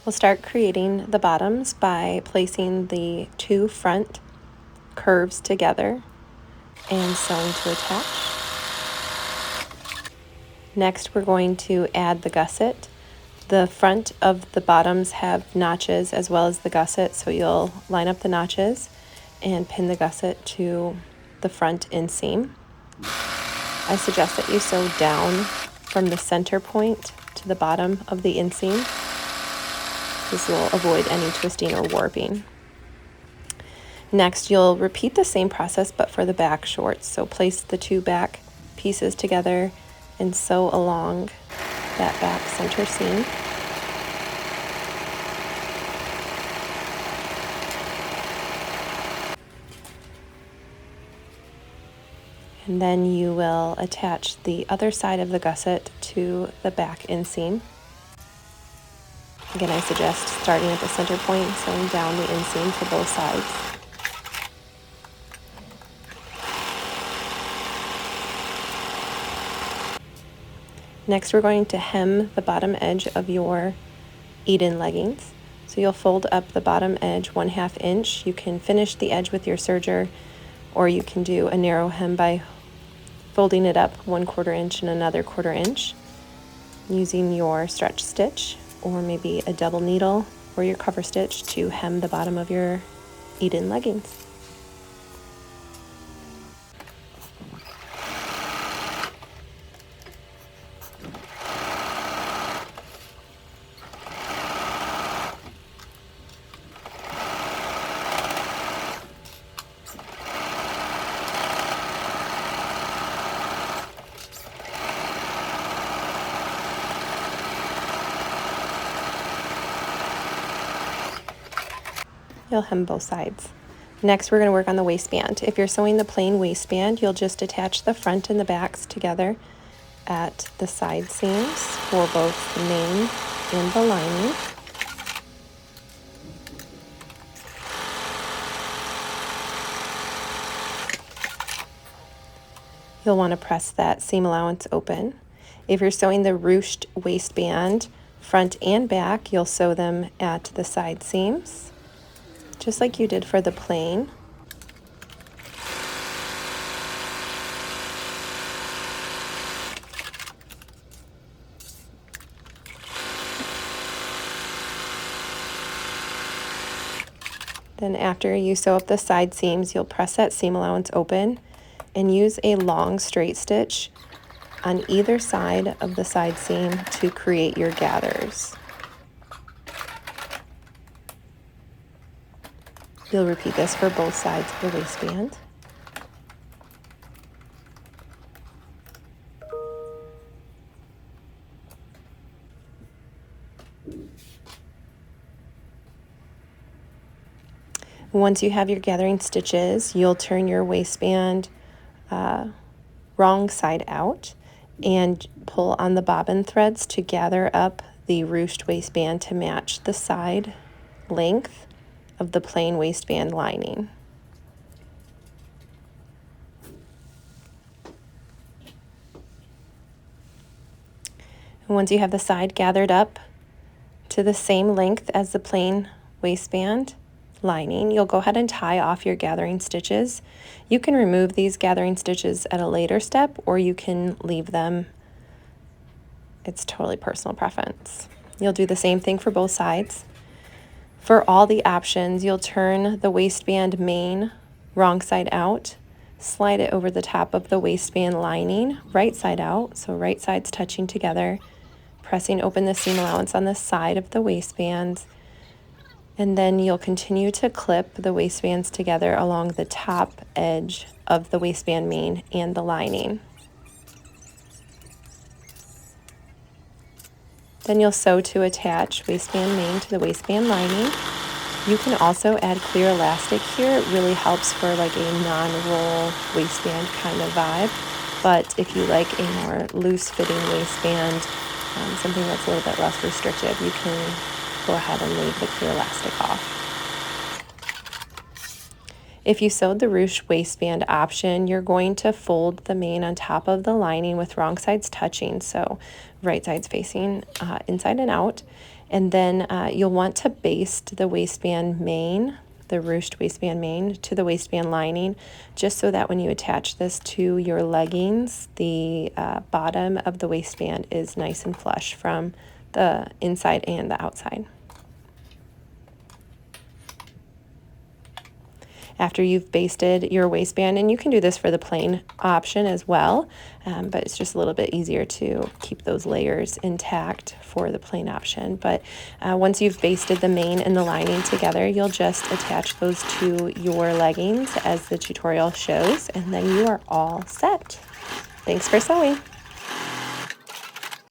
We'll start creating the bottoms by placing the two front curves together and sewing to attach. Next, we're going to add the gusset. The front of the bottoms have notches as well as the gusset, so you'll line up the notches and pin the gusset to the front inseam. I suggest that you sew down from the center point to the bottom of the inseam. This will avoid any twisting or warping. Next, you'll repeat the same process but for the back shorts. So place the two back pieces together and sew along that back center seam. And then you will attach the other side of the gusset to the back inseam. Again, I suggest starting at the center point, sewing down the inseam for both sides. Next, we're going to hem the bottom edge of your Eden leggings. So you'll fold up the bottom edge 1/2 inch. You can finish the edge with your serger, or you can do a narrow hem by folding it up 1/4 inch and another 1/4 inch using your stretch stitch or maybe a double needle or your cover stitch to hem the bottom of your Eden leggings. You'll hem both sides. Next, we're going to work on the waistband. If you're sewing the plain waistband, you'll just attach the front and the backs together at the side seams for both the main and the lining. You'll want to press that seam allowance open. If you're sewing the ruched waistband, front and back, you'll sew them at the side seams, just like you did for the plain. Then after you sew up the side seams, you'll press that seam allowance open and use a long straight stitch on either side of the side seam to create your gathers. You'll repeat this for both sides of the waistband. Once you have your gathering stitches, you'll turn your waistband wrong side out and pull on the bobbin threads to gather up the ruched waistband to match the side length of the plain waistband lining. And once you have the side gathered up to the same length as the plain waistband lining, you'll go ahead and tie off your gathering stitches. You can remove these gathering stitches at a later step, or you can leave them. It's totally personal preference. You'll do the same thing for both sides. For all the options, you'll turn the waistband main wrong side out, slide it over the top of the waistband lining, right side out, so right sides touching together, pressing open the seam allowance on the side of the waistband, and then you'll continue to clip the waistbands together along the top edge of the waistband main and the lining. Then you'll sew to attach waistband main to the waistband lining. You can also add clear elastic here. It really helps for like a non-roll waistband kind of vibe. But if you like a more loose-fitting waistband, something that's a little bit less restrictive, you can go ahead and leave the clear elastic off. If you sewed the ruched waistband option, you're going to fold the main on top of the lining with wrong sides touching, so right sides facing inside and out. And then you'll want to baste the waistband main, the ruched waistband main, to the waistband lining, just so that when you attach this to your leggings, the bottom of the waistband is nice and flush from the inside and the outside. After you've basted your waistband, and you can do this for the plain option as well, but it's just a little bit easier to keep those layers intact for the plain option. But once you've basted the main and the lining together, you'll just attach those to your leggings as the tutorial shows, and then you are all set. Thanks for sewing.